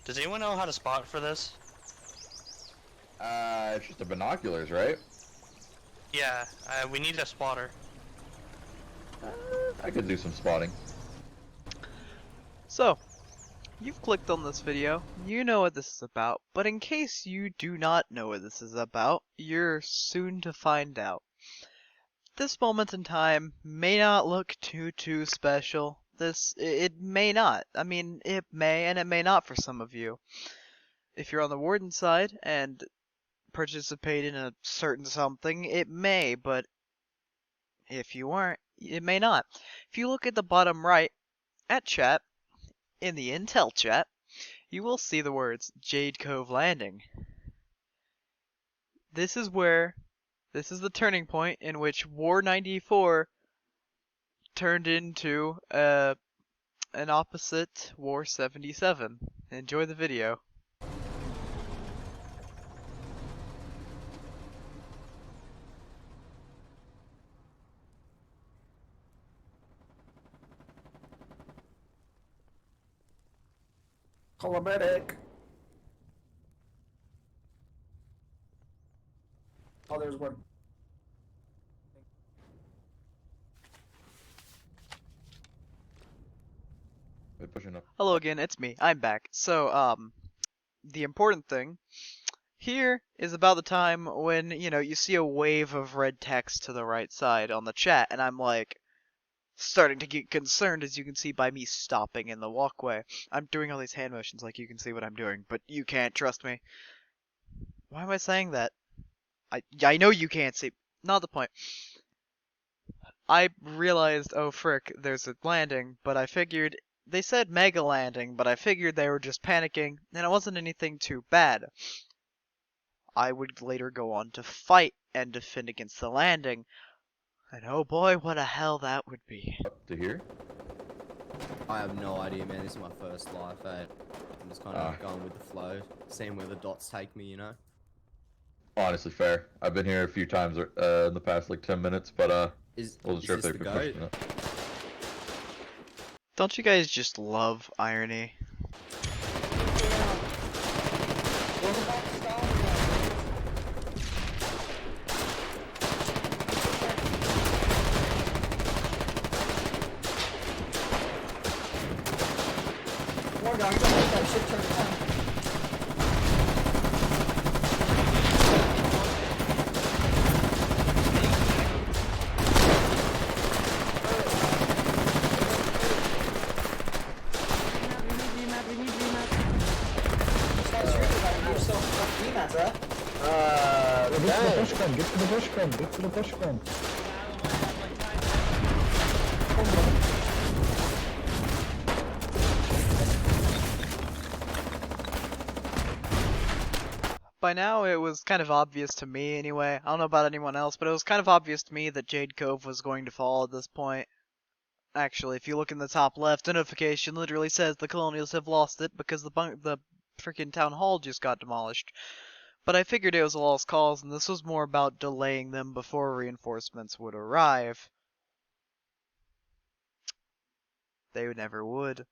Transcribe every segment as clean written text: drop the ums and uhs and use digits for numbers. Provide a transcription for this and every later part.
Does anyone know how to spot for this? It's just the binoculars, right? Yeah, we need a spotter. I could do some spotting. So, you've clicked on this video, you know what this is about, but in case you do not know what this is about, you're soon to find out. This moment in time may not look too special. It may not. I mean, it may and it may not for some of you. If you're on the warden side and participate in a certain something, it may, but if you aren't, it may not. If you look at the bottom right, at chat, in the Intel chat, you will see the words Jade Cove Landing. This is the turning point in which War 94 turned into an opposite War 77. Enjoy the video. Call a medic. Oh, there's one. They're pushing up. Hello again, it's me. I'm back. So, the important thing here is about the time when, you see a wave of red text to the right side on the chat, and I'm like, starting to get concerned, as you can see by me stopping in the walkway. I'm doing all these hand motions like you can see what I'm doing, but you can't trust me. Why am I saying that? I know you can't see. Not the point. I realized, oh frick, there's a landing, but I figured they said mega landing, but I figured they were just panicking, and it wasn't anything too bad. I would later go on to fight and defend against the landing, and oh boy, what a hell that would be. Up to here? I have no idea, man. This is my first life, eh? I'm just kind of going with the flow, seeing where the dots take me, you know? Honestly, fair. I've been here a few times in the past like 10 minutes, but wasn't sure if this they've the been go? pushing it. Don't you guys just love irony? More guys, don't let that shit turn around. Get to the bush gun, get to the bush gun. By now, it was kind of obvious to me anyway. I don't know about anyone else, but it was kind of obvious to me that Jade Cove was going to fall at this point. Actually, if you look in the top left, the notification literally says the Colonials have lost it because the freaking town hall just got demolished. But I figured it was a lost cause, and this was more about delaying them before reinforcements would arrive. They never would.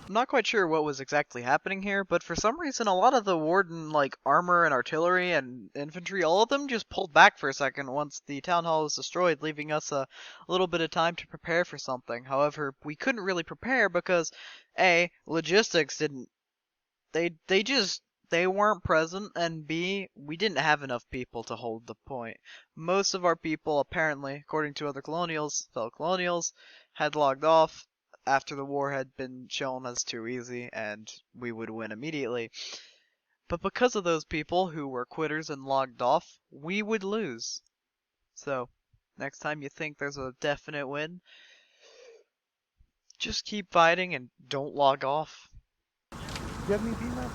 I'm not quite sure what was exactly happening here, but for some reason a lot of the warden, armor and artillery and infantry, all of them just pulled back for a second once the town hall was destroyed, leaving us a little bit of time to prepare for something. However, we couldn't really prepare because A, logistics didn't, they weren't present, and B, we didn't have enough people to hold the point. Most of our people, apparently, according to other fellow colonials, had logged off after the war had been shown as too easy and we would win immediately. But because of those people who were quitters and logged off, we would lose. So, next time you think there's a definite win, Just keep fighting and don't log off. You have me beat my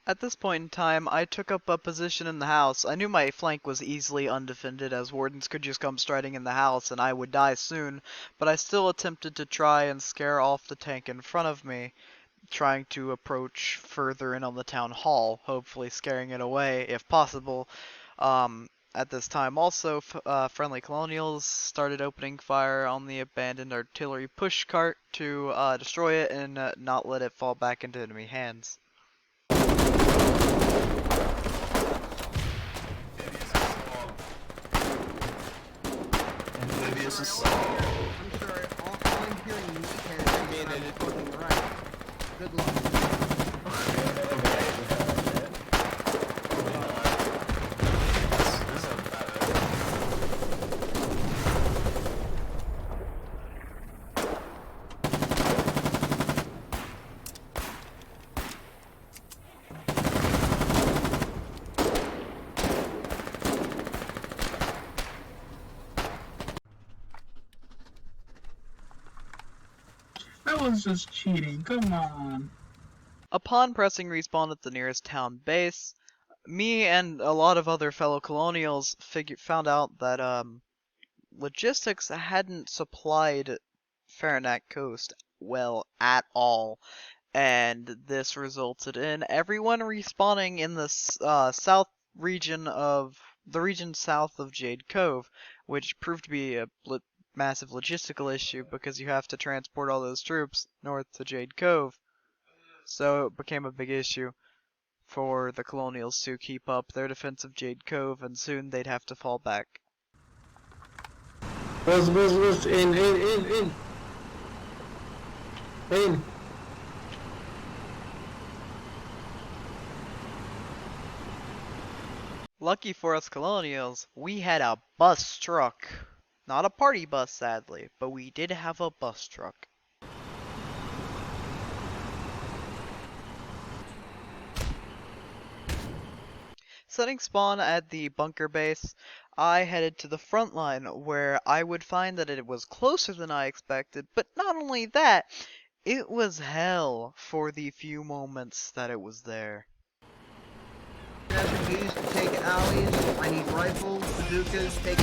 At this point in time, I took up a position in the house. I knew my flank was easily undefended, as wardens could just come striding in the house and I would die soon, but I still attempted to try and scare off the tank in front of me, trying to approach further in on the town hall, hopefully scaring it away if possible. At this time also, friendly Colonials started opening fire on the abandoned artillery pushcart to destroy it and not let it fall back into enemy hands. I'm sorry, all I'm hearing you is I'm fucking right. Good luck. That was just cheating, come on. Upon pressing respawn at the nearest town base, me and a lot of other fellow Colonials found out that logistics hadn't supplied Faranac Coast well at all, and this resulted in everyone respawning in the south region of the region south of Jade Cove, which proved to be a massive logistical issue because you have to transport all those troops north to Jade Cove. So it became a big issue for the Colonials to keep up their defense of Jade Cove, and soon they'd have to fall back. Buzz, in. In. Lucky for us Colonials, we had a bus truck. Not a party bus, sadly, but we did have a bus truck. Setting spawn at the bunker base, I headed to the front line where I would find that it was closer than I expected, but not only that, it was hell for the few moments that it was there. SMGs to take alleys. I need rifles, bazookas, take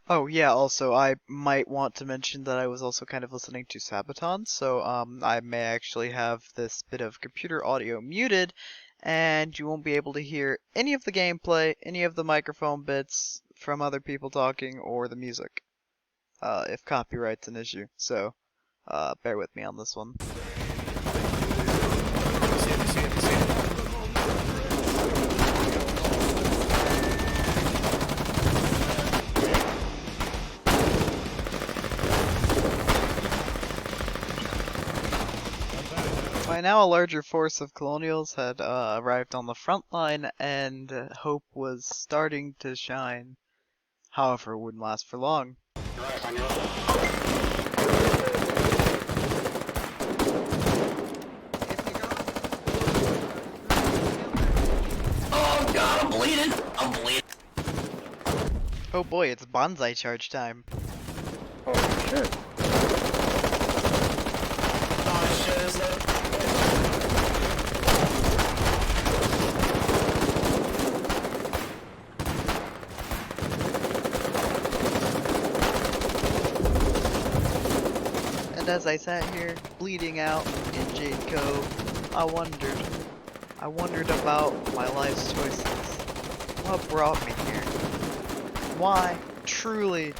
Oh yeah, also I might want to mention that I was also kind of listening to Sabaton, so I may actually have this bit of computer audio muted, and you won't be able to hear any of the gameplay, any of the microphone bits from other people talking, or the music, if copyright's an issue, so bear with me on this one. By now, a larger force of Colonials had arrived on the front line, and hope was starting to shine. However, it wouldn't last for long. Oh god, I'm bleeding! I'm bleeding! Oh boy, it's bonsai charge time. Oh shit. Oh shit, is that? And as I sat here, bleeding out in Jade Cove, I wondered about my life's choices. What brought me here? Why, truly,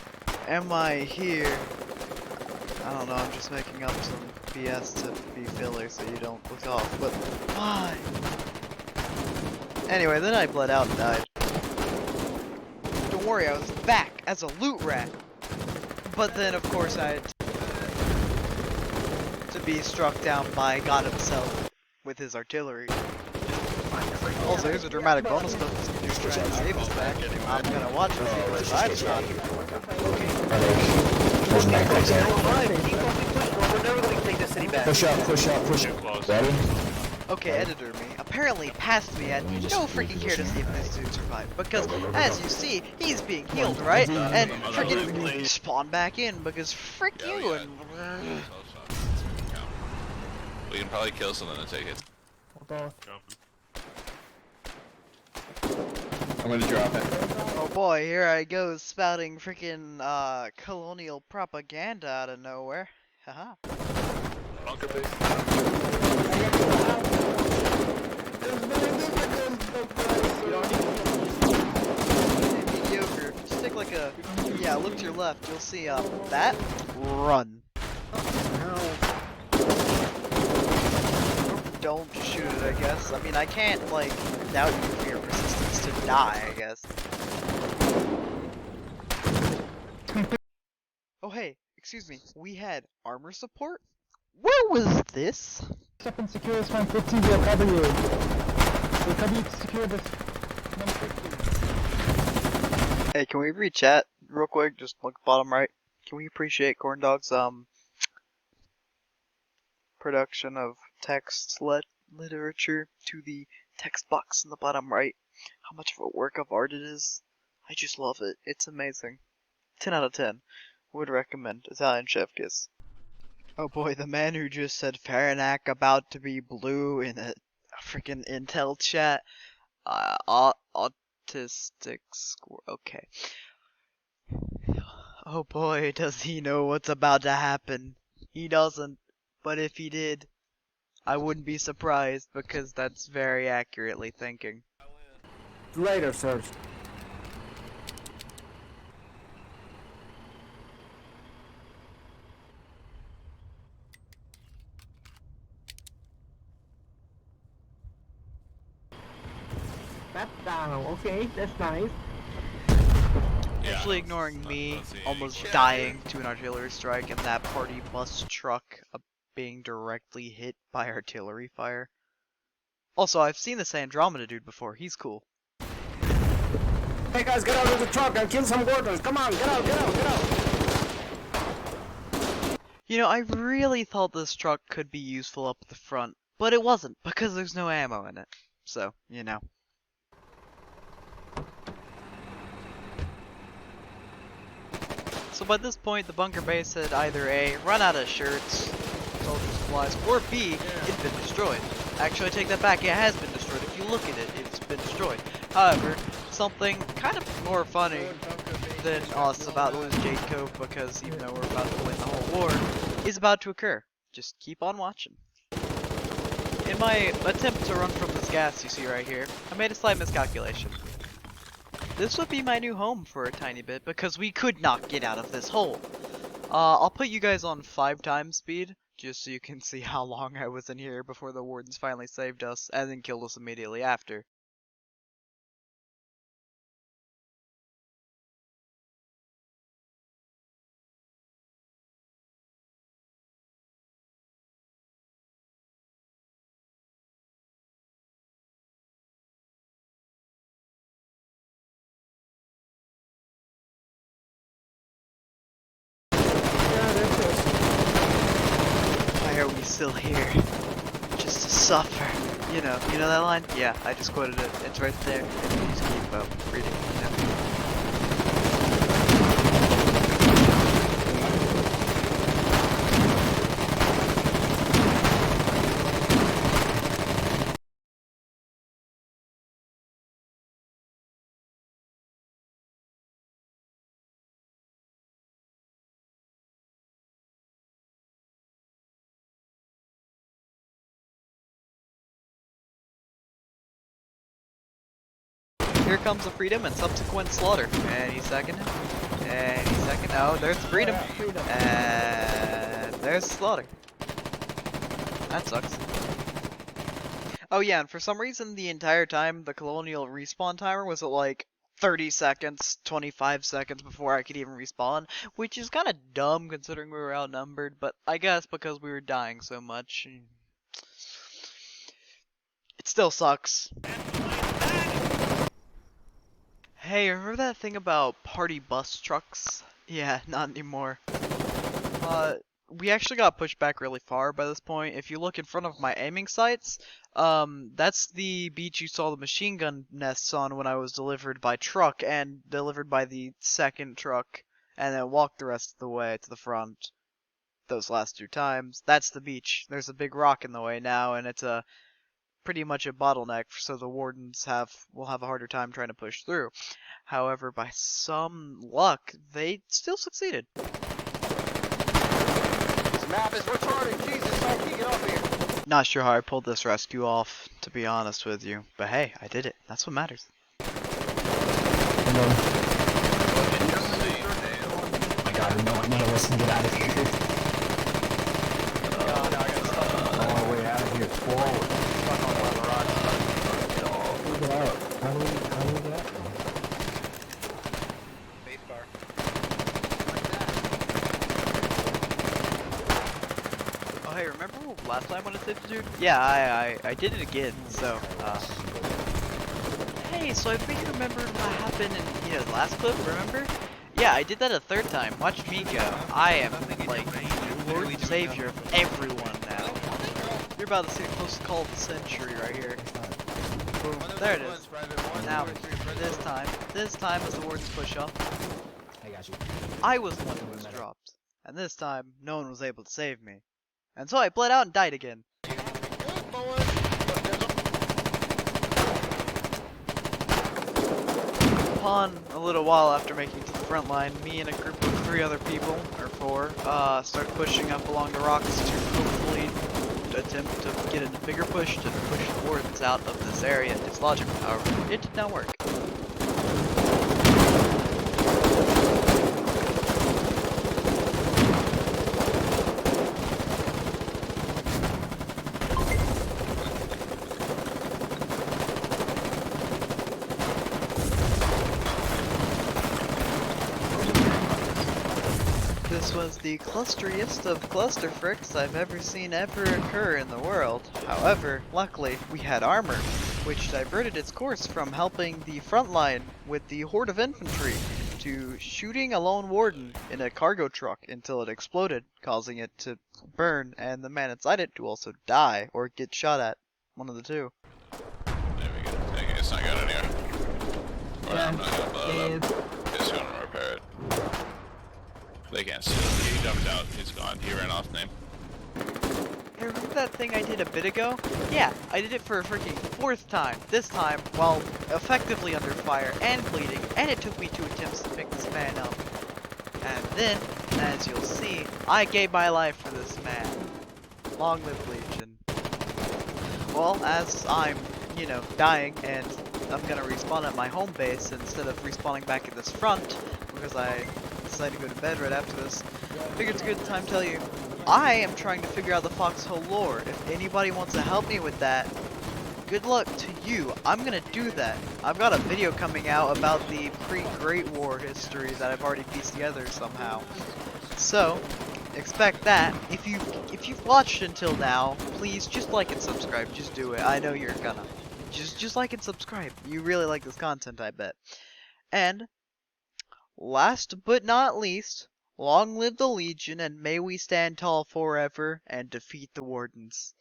am I here? I don't know, I'm just making up some FPS to be filler so you don't look off, but why? Anyway, then I bled out and died. Don't worry, I was back as a loot rat. But then, of course, I had to be struck down by God himself with his artillery. Also, here's a dramatic bonus clip. This dude's trying to save us back. I'm gonna watch him see if he survives or not. There's an ankle example. We're never gonna take the city back. Push up, push up, push up. Ready? Okay, editor me apparently passed me at no freaking care to see if this dude survived, because as you see, he's being healed, right? And freaking spawn back in because frick you and We can probably kill someone and take it. I'm gonna drop it. oh boy, here I go spouting freaking colonial propaganda out of nowhere. Haha. Bunker base. Mediocre. Just take like a yeah, look to your left, you'll see that run. Don't shoot it, I guess. I mean, I can't like doubt you for your persistence to die, I guess. Oh hey, excuse me, we had armor support? Where was this? Step and secure this 150, we'll cover you. We'll cover you to secure this 150. Hey, can we read chat real quick? Just look bottom right. Can we appreciate Corn Dog's production of text literature to the text box in the bottom right? How much of a work of art it is. I just love it. It's amazing. 10 out of 10. Would recommend. Italian Chef Kiss. Oh boy, the man who just said Faranac about to be blue in a freaking Intel chat. Autistic score. Okay. Oh boy, does he know what's about to happen. He doesn't. But if he did, I wouldn't be surprised because that's very accurately thinking. Later, Serge. That's down. Okay, that's nice. Yeah, Actually ignoring me almost dying to an artillery strike and that party bus truck being directly hit by artillery fire. Also, I've seen this Andromeda dude before. He's cool. Hey guys, get out of the truck and kill some Gordons. Come on, get out, get out, get out. You know, I really thought this truck could be useful up the front, but it wasn't because there's no ammo in it. So, you know. So by this point, the bunker base had either A, run out of shirts, soldier supplies, or B, it'd been destroyed. Actually, I take that back, it has been destroyed. If you look at it, it's been destroyed. However, something kind of more funny than us about to lose Jade Cove, because even though we're about to win the whole war, is about to occur. Just keep on watching. In my attempt to run from this gas you see right here, I made a slight miscalculation. This would be my new home for a tiny bit, because we could not get out of this hole. I'll put you guys on 5 times speed, just so you can see how long I was in here before the wardens finally saved us, and then killed us immediately after. Why are we still here? Just to suffer. You know that line? Yeah, I just quoted it. It's right there. Just keep reading. Here comes the freedom and subsequent slaughter. Any second. Any second. Oh, there's the freedom. And there's the slaughter. That sucks. Oh yeah, and for some reason the entire time the Colonial respawn timer was at like 30 seconds, 25 seconds before I could even respawn, which is kind of dumb considering we were outnumbered, but I guess because we were dying so much. It still sucks. Hey, remember that thing about party bus trucks? Yeah, not anymore. We actually got pushed back really far by this point. If you look in front of my aiming sights, that's the beach you saw the machine gun nests on when I was delivered by truck and delivered by the second truck and then walked the rest of the way to the front. Those last 2 times. That's the beach. There's a big rock in the way now and it's a pretty much a bottleneck, so the wardens will have a harder time trying to push through. However, by some luck, they still succeeded. This map is retarded. Jesus, I can't get off here. Not sure how I pulled this rescue off, to be honest with you, but hey, I did it. That's what matters. Oh my god, none of us can get out of here. No, I got stuck. The only way out of here is forward. Stuck on one of the rocks. Get out. How do we get out? Spacebar. Oh hey, remember last time when I saved the dude? Yeah, I did it again, so, Hey, so I think you remembered what happened in, the last clip, remember? Yeah, I did that a 3rd time. Watch me go. I am, like, Lord and Savior of everyone now. You're about to see a close call of the century right here. Boom, there it is. Now, this time as the wardens push up, I got you. I was the one who was dropped. And this time, no one was able to save me. And so I bled out and died again. Upon a little while after making it to the front line, me and a group of 3 other people, or 4, started pushing up along the rocks to hopefully attempt to get a bigger push to push the wardens out of this area and dislodge them. However, it did not work. This was the clusteriest of clusterfricks I've ever seen occur in the world. However, luckily, we had armor, which diverted its course from helping the front line with the horde of infantry to shooting a lone warden in a cargo truck until it exploded, causing it to burn and the man inside it to also die or get shot at. One of the 2. There we go. Okay, it's not going anywhere. Or I'm not gonna blow it up. It's gonna repair it. They can't steal it. He jumped out. He's gone. He ran off name. Hey, remember that thing I did a bit ago? Yeah, I did it for a freaking 4th time. This time, while effectively under fire and bleeding, and it took me 2 attempts to pick this man up. And then, as you'll see, I gave my life for this man. Long live Legion. Well, as I'm, dying, and I'm gonna respawn at my home base instead of respawning back at this front, because I decided to go to bed right after this, figured it's a good time to tell you, I am trying to figure out the foxhole lore. If anybody wants to help me with that, good luck to you. I'm gonna do that. I've got a video coming out about the pre-Great War history that I've already pieced together somehow. So, expect that. If you've watched until now, please just like and subscribe. Just do it. I know you're gonna. Just like and subscribe. You really like this content, I bet. And last but not least, long live the Legion and may we stand tall forever and defeat the Wardens.